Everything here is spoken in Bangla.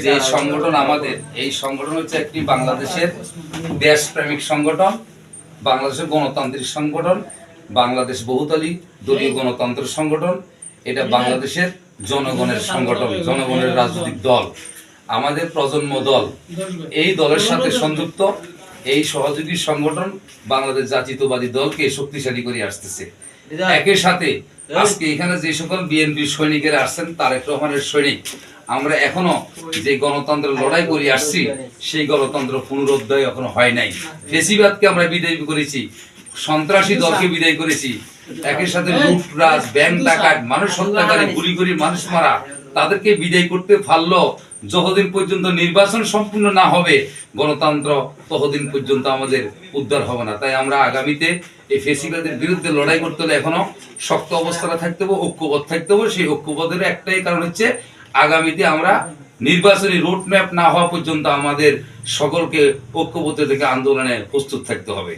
যে সংগঠন আমাদের এই সংগঠন হচ্ছে একটি বাংলাদেশের দেশপ্রেমিক সংগঠন, বাংলাদেশের গণতান্ত্রিক সংগঠন, বাংলাদেশ বহুদলী দলীয় গণতন্ত্র সংগঠন। এটা বাংলাদেশের জনগণের সংগঠন, জনগণের রাজনৈতিক দল। আমাদের প্রজন্ম দল এই দলের সাথে সংযুক্ত। এই সহযোগী সংগঠন বাংলাদেশ জাতীয়তাবাদী দলকে শক্তিশালী করে আসতেছে। একই সাথে আজকে এখানে যে সকল বিএনপি সৈনিকেরা আসছেন, তারেক রহমানের সৈনিক, আমরা এখনো যে গণতন্ত্রের লড়াই করে আসছি, সেই গণতন্ত্র পুনরুদ্ধার এখনো হয় নাই। ফেসিবাদকে আমরা বিদায় করেছি, সন্ত্রাসী দলকে বিদায় করেছি, একই সাথে লুটরাজ, ব্যাংক ডাকাত, মানুষ হত্যাকারী, গুলি করে মানুষ মারা, তাদেরকে বিদায় করতে পারলো। যতদিন পর্যন্ত নির্বাচন সম্পূর্ণ না হবে গণতন্ত্র, ততদিন পর্যন্ত আমাদের উদ্ধার হবে না। তাই আমরা আগামীতে এই ফেসিবাদের বিরুদ্ধে লড়াই করতে হলে এখনো শক্ত অবস্থানে থাকতে হবে, ঐক্যবদ্ধ থাকতে হবে। সেই ঐক্যবদ্ধের একটাই কারণ হচ্ছে, আগামীতে আমরা নির্বাচনী রোডম্যাপ না হওয়া পর্যন্ত আমাদের সকলকে ঐক্যবদ্ধ থেকে আন্দোলনে প্রস্তুত থাকতে হবে।